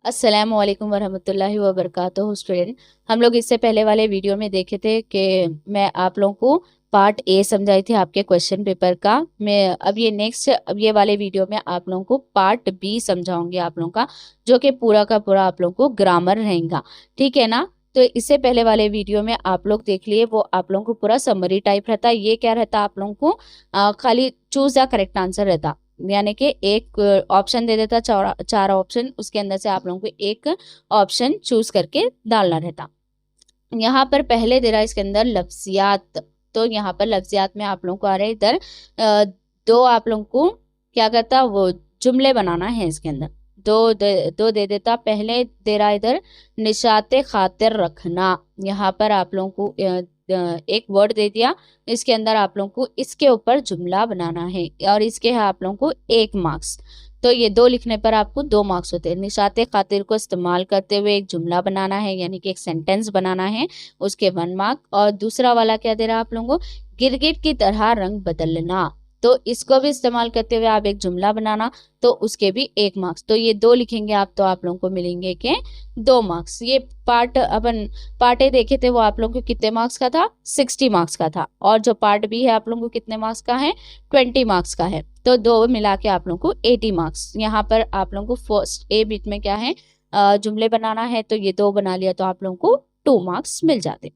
अस्सलामु अलैकुम वरहमतुल्लाहि वबरकातुहू। स्टूडेंट, हम लोग इससे पहले वाले वीडियो में देखे थे कि मैं आप लोगों को पार्ट ए समझाई थी आपके क्वेश्चन पेपर का। मैं अब ये वाले वीडियो में आप लोगों को पार्ट बी समझाऊंगी आप लोगों का, जो कि पूरा का पूरा आप लोगों को ग्रामर रहेगा। ठीक है ना। तो इससे पहले वाले वीडियो में आप लोग देख लिए, वो आप लोगों को पूरा समरी टाइप रहता। ये क्या रहता आप लोगों को, खाली चूज द करेक्ट आंसर रहता। यानी कि एक ऑप्शन दे देता, चार ऑप्शन, उसके अंदर से आप लोगों को एक ऑप्शन चूज करके डालना रहता। यहाँ पर पहले दे रहा है इसके अंदर लफ्जियात। तो यहाँ पर लफ्जियात में आप लोगों को आ रहा है इधर दो आप लोगों को क्या करता, वो जुमले बनाना है इसके अंदर। दो दे देता। पहले दे रहा है इधर निशाते खातिर रखना। यहाँ पर आप लोगों को एक वर्ड दे दिया, इसके अंदर आप लोगों को इसके ऊपर जुमला बनाना है और इसके है आप लोगों को 1 मार्क्स। तो ये दो लिखने पर आपको 2 मार्क्स होते हैं। निशाते खातिर को इस्तेमाल करते हुए एक जुमला बनाना है, यानी कि एक सेंटेंस बनाना है, उसके 1 मार्क। और दूसरा वाला क्या दे रहा है आप लोगों को, गिरगिट की तरह रंग बदलना। तो इसको भी इस्तेमाल करते हुए आप एक जुमला बनाना, तो उसके भी 1 मार्क्स। तो ये दो लिखेंगे आप, तो आप लोगों को मिलेंगे के 2 मार्क्स। ये पार्ट ए देखे थे, वो आप लोगों को कितने मार्क्स का था, 60 मार्क्स का था। और जो पार्ट बी है आप लोगों को कितने मार्क्स का है, 20 मार्क्स का है। तो दो मिला के आप लोगों को 80 मार्क्स। यहाँ पर आप लोगों को फर्स्ट ए बीट में क्या है, जुमले बनाना है। तो ये दो बना लिया तो आप लोगों को 2 मार्क्स मिल जाते।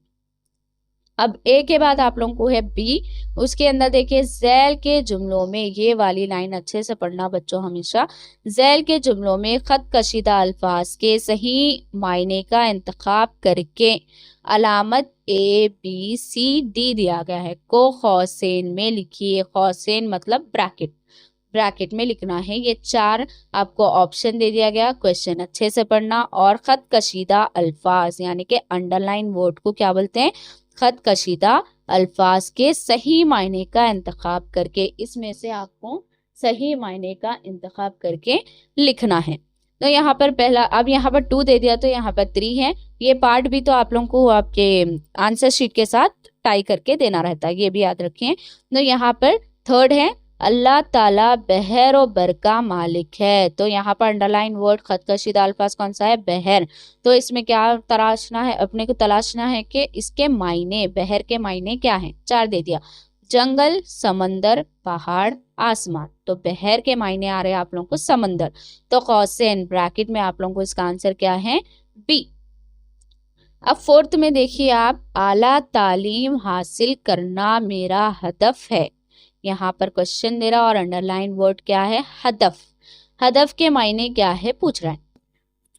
अब ए के बाद आप लोगों को है बी। उसके अंदर देखिए, जैल के जुमलों में, ये वाली लाइन अच्छे से पढ़ना बच्चों हमेशा। जैल के जुमलों में खत कशीदा अल्फाज के सही मायने का इंतखाब करके अलामत ए बी सी डी दिया गया है को खौसेन में लिखिए। खौसेन मतलब ब्रैकेट, ब्रैकेट में लिखना है। ये 4 आपको ऑप्शन दे दिया गया। क्वेश्चन अच्छे से पढ़ना। और खत कशीदा अल्फाज यानी कि अंडरलाइन वर्ड को क्या बोलते हैं, खत कशीदा अल्फाज के सही मायने का इंतखाब करके, इसमें से आपको सही मायने का इंतखाब करके लिखना है। तो यहाँ पर पहला, अब यहाँ पर 2 दे दिया तो यहाँ पर 3 है। ये पार्ट भी तो आप लोगों को आपके आंसर शीट के साथ टाई करके देना रहता है, ये भी याद रखें। तो यहाँ पर थर्ड है, अल्लाह ताला बहर और बर का मालिक है। तो यहाँ पर अंडरलाइन वर्ड खत कशीदा अल्फाज कौन सा है, बहर। तो इसमें क्या तलाशना है, अपने को तलाशना है कि इसके मायने, बहर के मायने क्या हैं। 4 दे दिया, जंगल, समंदर, पहाड़, आसमान। तो बहर के मायने आ रहे हैं आप लोगों को समंदर। तो कौसेन ब्रैकेट में आप लोगों को इसका आंसर क्या है, बी। अब फोर्थ में देखिए आप, आला तालीम हासिल करना मेरा हदफ है। यहाँ पर क्वेश्चन दे रहा और अंडरलाइन वर्ड क्या है, हदफ। हदफ के मायने क्या है पूछ रहा है।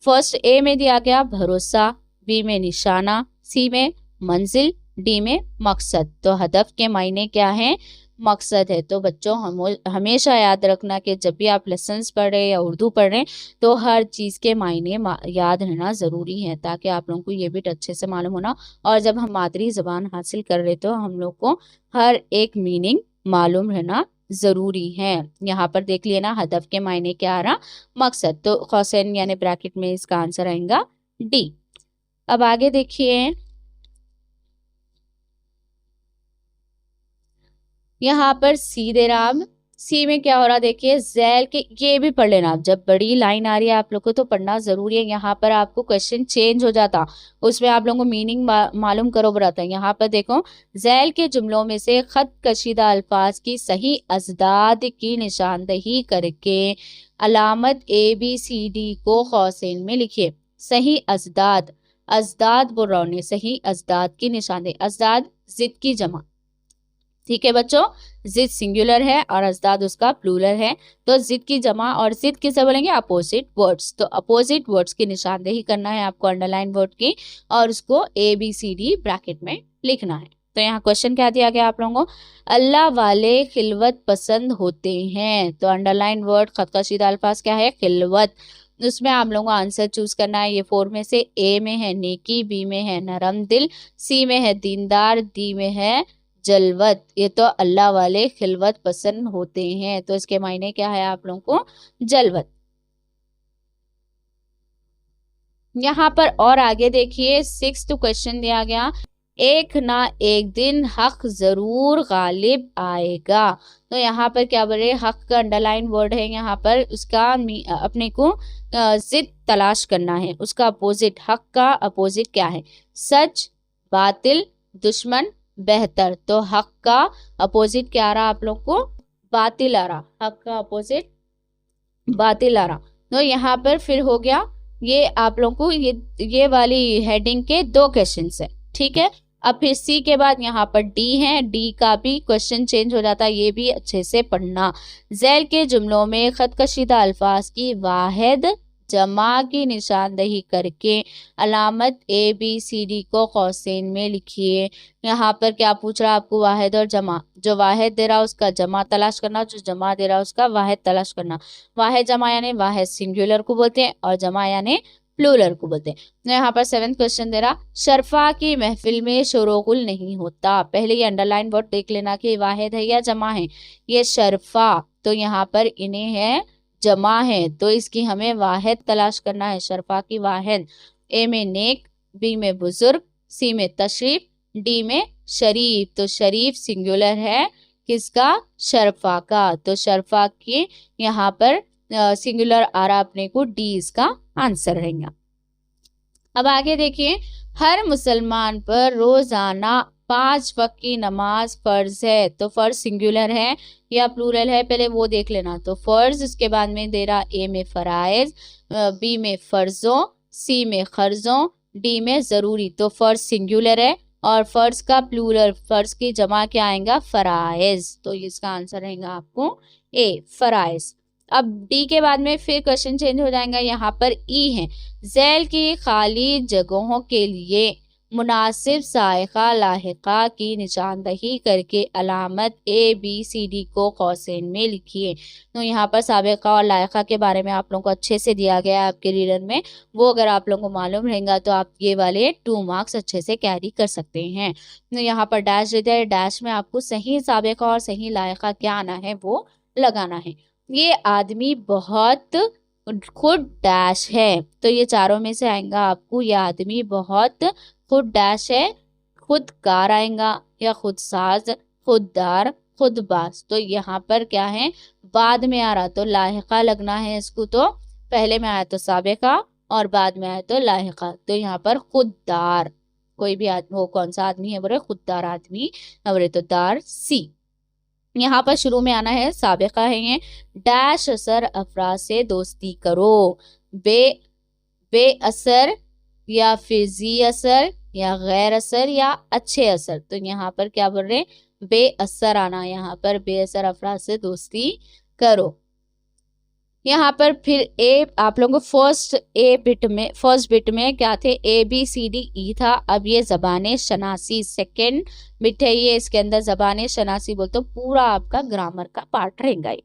फर्स्ट ए में दिया गया भरोसा, बी में निशाना, सी में मंजिल, डी में मकसद। तो हदफ के मायने क्या है, मकसद है। तो बच्चों हमेशा याद रखना कि जब भी आप लेसन्स पढ़ रहे हैं या उर्दू पढ़ रहे हैं, तो हर चीज़ के मायने याद रहना ज़रूरी है, ताकि आप लोगों को ये भी अच्छे से मालूम होना। और जब हम मादरी ज़बान हासिल कर रहे तो हम लोग को हर एक मीनिंग मालूम रहना जरूरी है। यहाँ पर देख लिया ना, हदफ के मायने क्या आ रहा, मकसद। तो कौसेन यानी ब्रैकेट में इसका आंसर आएगा डी। अब आगे देखिए, यहाँ पर सी दे रहा। अब सी में क्या हो रहा देखिए, जैल के, ये भी पढ़ लेना। जब बड़ी लाइन आ रही है आप लोग को तो पढ़ना जरूरी है। यहाँ पर आपको क्वेश्चन चेंज हो जाता, उसमें आप लोगों को मीनिंग मालूम करो बताता है। यहाँ पर देखो, जैल के जुमलों में से खत कशीदा अल्फाज की सही अजदाद की निशानदही करके अलामत ए बी सी डी को कौसेन में लिखिए। सही अजदाद, अजदाद बोल रहा हूं, सही अजदाद की निशानदही। अजदाद जिद की जमा, ठीक है बच्चों। जिद सिंगुलर है और अजदाद उसका प्लूरल है। तो जिद की जमा, और जिद किसे बोलेंगे, अपोजिट वर्ड्स। तो अपोजिट वर्ड्स की निशानदेही करना है आपको अंडरलाइन वर्ड की, और उसको A B C D bracket में लिखना है। तो यहाँ क्वेश्चन क्या दिया गया आप लोगों को, अल्लाह वाले खिलवत पसंद होते हैं। तो अंडरलाइन वर्ड खत कशीदा अल्फाज क्या है, खिलवत। उसमें आप लोगों को आंसर चूज करना है। ये 4 में से ए में है नेकी, बी में है नरम दिल, सी में है दीनदार, डी में है जलवत। ये तो अल्लाह वाले खिलवत पसंद होते हैं, तो इसके मायने क्या है आप लोगों को, जलवत। यहाँ पर और आगे देखिए, 6th क्वेश्चन दिया गया, एक ना एक दिन हक जरूर गालिब आएगा। तो यहाँ पर क्या बोल रहे हैं, हक का अंडरलाइन वर्ड है यहाँ पर, उसका अपने को जिद तलाश करना है, उसका अपोजिट, हक का अपोजिट क्या है, सच, बातिल, दुश्मन, बेहतर। तो हक का अपोजिट क्या आ रहा आप लोग को, बातिल आ रहा, हक का अपोजिट बातिल आ रहा। तो यहाँ पर फिर हो गया, ये आप लोगों को ये वाली हेडिंग के 2 क्वेश्चंस है, ठीक है। अब फिर सी के बाद यहाँ पर डी है, डी का भी क्वेश्चन चेंज हो जाता है, ये भी अच्छे से पढ़ना। झैल के जुमलों में खत कशीदा अल्फाज की वाहिद जमा की निशानदही करके अलामत ए बी सी डी को कौसैन में लिखिए। यहाँ पर क्या पूछ रहा है आपको, वाहिद और जमा, जो वाहिद दे रहा है उसका जमा तलाश करना, जो जमा दे रहा है उसका वाहिद तलाश करना। वाहिद जमा यानी वाहिद सिंगुलर को बोलते हैं और जमा यानी प्लूरल को बोलते हैं। तो यहाँ पर 7th क्वेश्चन दे रहा, शरफा की महफिल में शोरोगुल नहीं होता। पहले ये अंडरलाइन वर्ड देख लेना कि वाहिद है या जमा है। ये शरफा, तो यहाँ पर इन्हें है जमा है, तो इसकी हमें वाहिद तलाश करना है, शरफा की वाहिद। ए में नेक, बी में बुजुर्ग, सी में तशरीफ, डी में शरीफ। तो शरीफ सिंगुलर है किसका, शरफा का। तो शरफा की यहाँ पर सिंगुलर आ रहा अपने को, डी इसका आंसर रहेगा। अब आगे देखिए, हर मुसलमान पर रोजाना 5 वक्त की नमाज फर्ज है। तो फर्ज सिंगुलर है या प्लूरल है, पहले वो देख लेना। तो फर्ज, उसके बाद में दे रहा ए में फराइज, बी में फर्जों, सी में खर्जों, डी में जरूरी। तो फर्ज सिंगुलर है और फर्ज का प्लूरल, फर्ज की जमा क्या आएगा, फराइज। तो इसका आंसर रहेगा आपको ए, फराइज। अब डी के बाद में फिर क्वेश्चन चेंज हो जाएगा, यहाँ पर ई है, झैल की खाली जगहों के लिए मुनासिब साइका लाहिका की निशानदही करके अलामत ए बी सी डी को कौसैन में लिखिए। तो यहाँ पर साबिका और लाहिका के बारे में आप लोगों को अच्छे से दिया गया है आपके रीडर में, वो अगर आप लोगों को मालूम रहेगा तो आप ये वाले 2 मार्क्स अच्छे से कैरी कर सकते हैं। तो यहाँ पर डैश देते हैं, डैश में आपको सही साबिका और सही लाहिका क्या आना है वो लगाना है। ये आदमी बहुत खुद डैश है, तो ये चारों में से आएगा आपको, ये आदमी बहुत खुद डैश है, खुद कार आएगा या खुद साज, खुददार, खुदबाज। तो यहाँ पर क्या है, बाद में आ रहा, तो लाहिका लगना है इसको। तो पहले में आया तो साबिका और बाद में आया तो लाहिका। तो यहाँ पर खुददार, कोई भी आदमी, वो कौन सा आदमी है बोले, खुददार आदमी, बोले तो दार सी। यहाँ पर शुरू में आना है, साबिका है ये, डैश असर अफराद से दोस्ती करो, बेअसर या फिजी असर या गैर असर या अच्छे असर। तो यहाँ पर क्या बोल रहे हैं, बेअसर आना, यहाँ पर बेअसर अफराद से दोस्ती करो। यहाँ पर फिर ए, आप लोगों को फर्स्ट बिट में क्या थे, ए बी सी डी ई था। अब ये जबाने शनासी सेकेंड बिट है, ये इसके अंदर जबाने शनासी बोलते, तो पूरा आपका ग्रामर का पार्ट रहेगा, ये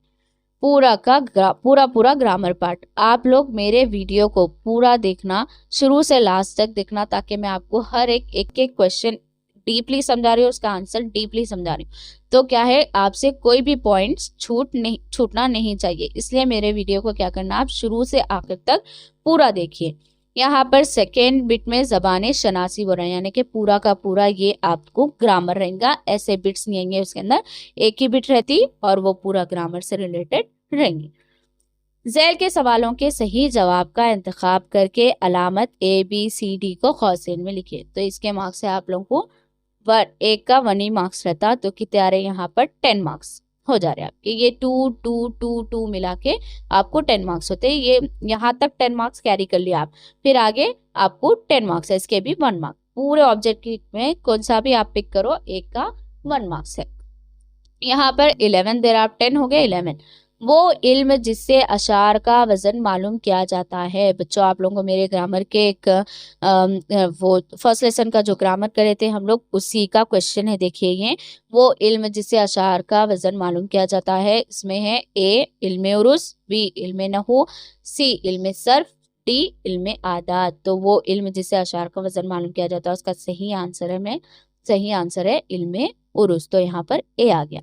पूरा का पूरा ग्रामर पार्ट। आप लोग मेरे वीडियो को पूरा देखना, शुरू से लास्ट तक देखना, ताकि मैं आपको हर एक क्वेश्चन डीपली समझा रही हूँ, उसका आंसर डीपली समझा रही हूँ। तो क्या है, आपसे कोई भी पॉइंट्स छूटना नहीं चाहिए, इसलिए मेरे वीडियो को क्या करना, आप शुरू से आखिर तक पूरा देखिए। यहाँ पर सेकेंड बिट में जबाने शनासी बोल रहे हैं, यानी कि पूरा का पूरा ये आपको ग्रामर रहेगा, ऐसे बिट्स नहीं आएंगे उसके अंदर, एक ही बिट रहती और वो पूरा ग्रामर से रिलेटेड रहेंगी। झैल के सवालों के सही जवाब का इंतखाब करके अलामत ए बी सी डी को कौसैन में लिखिए। तो इसके मार्क्स है आप लोगों को एक का 1 ही मार्क्स रहता, तो कितने आ रहे हैं यहाँ पर 10 मार्क्स हो जा रहे हैं आपके, ये 2 मिला के आपको 10 मार्क्स होते हैं। ये यहाँ तक 10 मार्क्स कैरी कर लिया आप, फिर आगे आपको 10 मार्क्स है, इसके भी 1 मार्क्स। पूरे ऑब्जेक्ट में कौन सा भी आप पिक करो, एक का 1 मार्क्स है। यहाँ पर 11 देर आप 10 हो गए 11। वो इल्म जिससे अशार का वजन मालूम किया जाता है। बच्चों, आप लोगों को मेरे ग्रामर के एक वो फर्स्ट लेसन का जो ग्रामर करे थे हम लोग, उसी का क्वेश्चन है, देखिए ये, वो इल्म जिससे अशार का वजन मालूम किया जाता है। इसमें है ए इल्म उरुस, बी इल्म नहू, सी इल्म सर्फ, डी इल्म आदात। तो वो इल्म जिससे अशार का वजन मालूम किया जाता है, उसका सही आंसर है इल्म उरुस। तो यहाँ पर ए आ गया।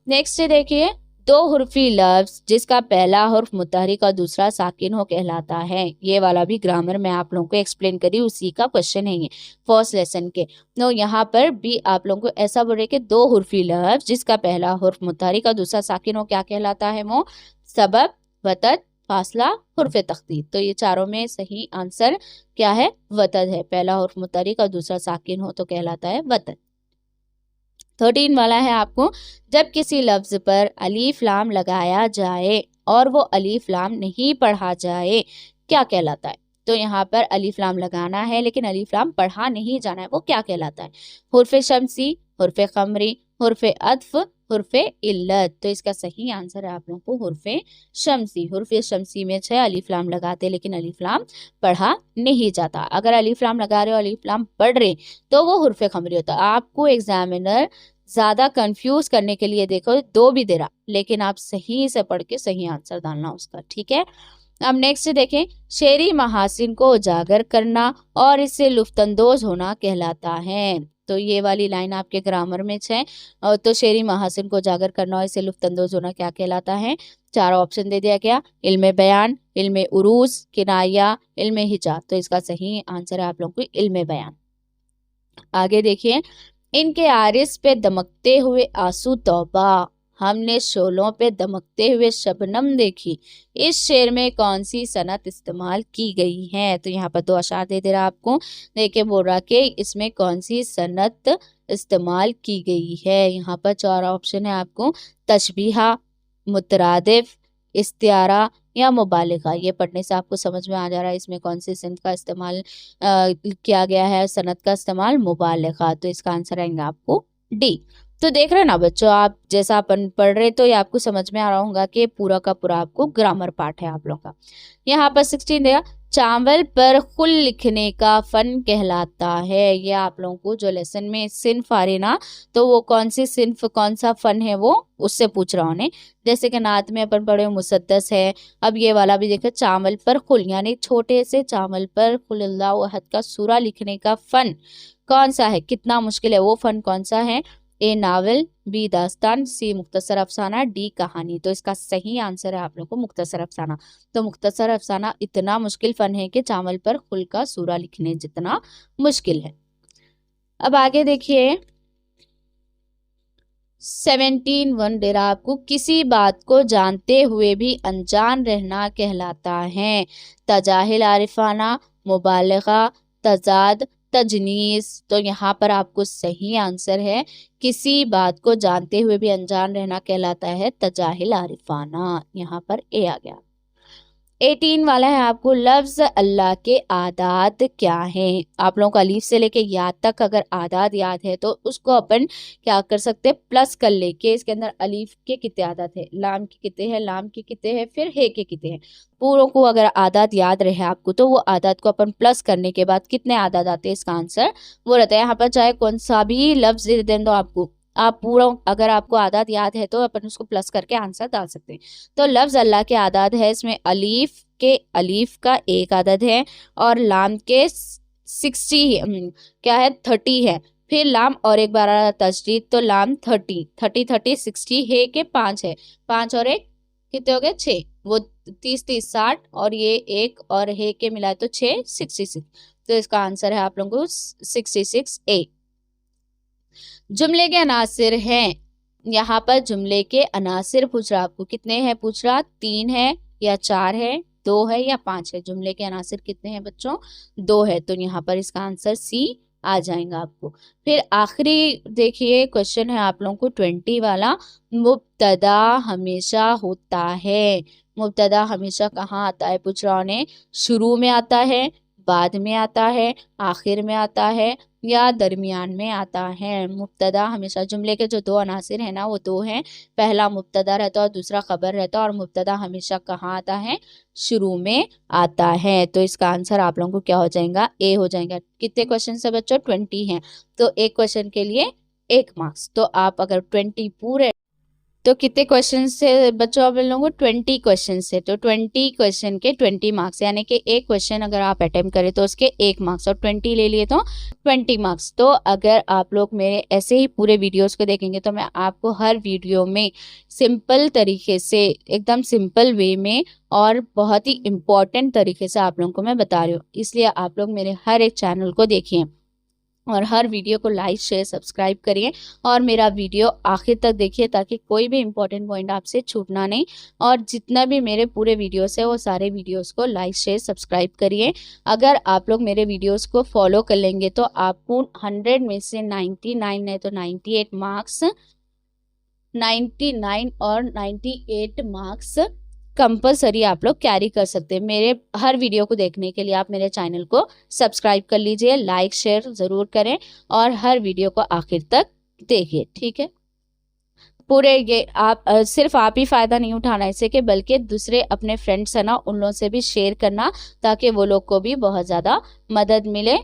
नेक्स्ट देखिए, दो हुर्फी लफ्ज जिसका पहला हुर्फ मुतहरिक और दूसरा साकिन हो कहलाता है। ये वाला भी ग्रामर में आप लोगों को एक्सप्लेन करी, उसी का क्वेश्चन है ये फर्स्ट लेसन के। तो यहाँ पर भी आप लोगों को ऐसा बोल रहे कि दो हुर्फी लफ्ज जिसका पहला हुर्फ मुतहरिक और दूसरा साकिन हो क्या कहलाता है? वो सबब, वतद, फासला, हुर्फ तख्दीर। तो ये चारों में सही आंसर क्या है? वतद है। पहला हुर्फ मुतहरिक और दूसरा साकिन हो तो कहलाता है वतद। 13 वाला है आपको, जब किसी लफ्ज पर अलीफ लाम लगाया जाए और वो अलीफ लाम नहीं पढ़ा जाए क्या कहलाता है? तो यहाँ पर अलीफ लाम लगाना है लेकिन अलीफ लाम पढ़ा नहीं जाना है, वो क्या कहलाता है? हुर्फ शमसी, हुर्फ खमरी, हुर्फ अत्फ, हुर्फ इल्लत। तो इसका सही आंसर है आप लोगों को हुर्फ शमसी। हुर्फ शमसी में 6 अलीफ लाम लगाते लेकिन अलीफ लाम पढ़ा नहीं जाता। अगर अलीफ लाम लगा रहे हो, अलीफ लाम पढ़ रहे तो वो हुर्फ खमरी होता है। आपको एग्जामिनर ज्यादा कंफ्यूज करने के लिए देखो दो भी दे रहा, लेकिन आप सही से पढ़ के सही आंसर डालना उसका, ठीक है। अब नेक्स्ट देखें, शेरी महासिन को उजागर करना और इससे लुफ्तंदोज होना कहलाता है। तो ये वाली लाइन आपके ग्रामर में है। और तो शेरी महासिन को उजागर करना और इससे लुफ्तंदोज होना क्या कहलाता है? चार ऑप्शन दे दिया गया, इल्मे बयान, इल्मे उरूज, किनाया, इल्मे हिजा। तो इसका सही आंसर है आप लोगों को इल्मे बयान। आगे देखिए, इनके आरिस पे दमकते हुए आंसू तौबा, हमने शोलों पे दमकते हुए शबनम देखी, इस शेर में कौन सी सनत इस्तेमाल की गई है? तो यहाँ पर दो अशार दे रहा आपको, देखिए बोल रहा कि इसमें कौन सी सनत इस्तेमाल की गई है। यहाँ पर चार ऑप्शन है आपको, तशबीहा, मुतरादिफ, इस्तियारा या मुबालिगा। ये पढ़ने से आपको समझ में आ जा रहा है इसमें कौन सी सिंध का इस्तेमाल किया गया है, सनत का इस्तेमाल मुबालिगा। तो इसका आंसर आएगा आपको डी। तो देख रहे हैं ना बच्चों, आप जैसा अपन पढ़ रहे तो ये आपको समझ में आ रहा होगा कि पूरा का पूरा आपको ग्रामर पार्ट है आप लोग का। यहाँ पर 16 देगा, चावल पर खुल लिखने का फन कहलाता है। ये आप लोगों को जो लेसन में सिन्फ आ रही ना, तो वो कौन सी सिन्फ, कौन सा फन है वो उससे पूछ रहा हूँ। जैसे कि नात में अपन पढ़े मुसद्दस है। अब ये वाला भी देखो, चावल पर खुल, यानी छोटे से चावल पर खुल अल्लाहु अहद का सूरा लिखने का फन कौन सा है, कितना मुश्किल है, वो फन कौन सा है? ए नावल, बी दास्तान, सी मुख्तसर अफसाना, डी कहानी। तो इसका सही आंसर है आप लोग को मुख्तसर अफसाना। तो मुख्तसर अफसाना इतना मुश्किल फन है कि चावल पर खुल का सूरा लिखने जितना मुश्किल है। अब आगे देखिए, 17 दे रहा आपको, किसी बात को जानते हुए भी अनजान रहना कहलाता है। तजाहिल आरिफाना, मुबालगा, तजाद, तजनीस। तो यहाँ पर आपको सही आंसर है, किसी बात को जानते हुए भी अनजान रहना कहलाता है तजाहिल आरिफाना। यहाँ पर ए आ गया। 18 वाला है आपको, लफ्ज अल्लाह के आदात क्या हैं? आप लोगों को अलीफ से लेके याद तक अगर आदात याद है तो उसको अपन क्या कर सकते हैं, प्लस कर लेके इसके अंदर अलीफ के कितने आदात है, लाम के कितने हैं, लाम के कितने हैं, फिर हे के कितने हैं, पूरों को अगर आदात याद रहे आपको तो वो आदात को अपन प्लस करने के बाद कितने आदात आते हैं, इसका आंसर वो रहता है। यहाँ पर चाहे कौन सा भी लफ्ज दे दें तो आपको, आप पूरा अगर आपको आदात याद है तो अपन उसको प्लस करके आंसर डाल सकते हैं। तो लफ्ज अल्लाह के आदात है, इसमें अलीफ का एक आदत है और लाम के 60 क्या है 30 है, फिर लाम और एक बार तजदीद, तो लाम 30 60 है के 5 है, 5 और एक कितने हो गए 6, वो 30 60 और ये एक और है के मिलाए तो 6 66। तो इसका आंसर है आप लोगों को 66 ए। जुमले के अनासिर हैं, यहाँ पर जुमले के अनासिर पूछ रहा आपको, कितने हैं पूछ रहा, 3 है या 4 है, 2 है या 5 है। जुमले के अनासिर कितने हैं बच्चों, 2 है। तो यहाँ पर इसका आंसर सी आ जाएगा आपको। फिर आखिरी देखिए क्वेश्चन है आप लोगों को 20 वाला, मुब्तदा हमेशा होता है। मुब्तदा हमेशा कहाँ आता है पूछ रहा है, शुरू में आता है, बाद में आता है, आखिर में आता है या दरमियान में आता है। मुब्तदा हमेशा, जुमले के जो 2 अनासिर है ना वो 2 हैं, पहला मुब्तदा रहता है और दूसरा खबर रहता है, और मुब्तदा हमेशा कहाँ आता है, शुरू में आता है। तो इसका आंसर आप लोगों को क्या हो जाएगा, ए हो जाएगा। कितने क्वेश्चन है बच्चों, 20 हैं, तो एक क्वेश्चन के लिए 1 मार्क्स। तो आप अगर 20 पूरे तो कितने क्वेश्चन से बच्चों आप लोगों को 20 क्वेश्चन से, तो 20 क्वेश्चन के 20 मार्क्स, यानी कि एक क्वेश्चन अगर आप अटेम्प्ट करें तो उसके 1 मार्क्स, और 20 ले लिए तो 20 मार्क्स। तो अगर आप लोग मेरे ऐसे ही पूरे वीडियोस को देखेंगे तो मैं आपको हर वीडियो में सिंपल तरीके से, एकदम सिंपल वे में और बहुत ही इम्पोर्टेंट तरीके से आप लोगों को मैं बता रही हूँ। इसलिए आप लोग मेरे हर एक चैनल को देखिए और हर वीडियो को लाइक शेयर सब्सक्राइब करिए और मेरा वीडियो आखिर तक देखिए ताकि कोई भी इम्पोर्टेंट पॉइंट आपसे छूटना नहीं। और जितना भी मेरे पूरे वीडियोस है वो सारे वीडियोस को लाइक शेयर सब्सक्राइब करिए। अगर आप लोग मेरे वीडियोस को फॉलो कर लेंगे तो आपको 100 में से 99 नहीं तो 98 मार्क्स, 99 और 98 मार्क्स कंपलसरी आप लोग कैरी कर सकते हैं। मेरे हर वीडियो को देखने के लिए आप मेरे चैनल को सब्सक्राइब कर लीजिए, लाइक शेयर ज़रूर करें और हर वीडियो को आखिर तक देखिए, ठीक है। पूरे ये आप सिर्फ आप ही फ़ायदा नहीं उठाना इससे के, बल्कि दूसरे अपने फ्रेंड्स है ना उन लोगों से भी शेयर करना ताकि वो लोग को भी बहुत ज़्यादा मदद मिले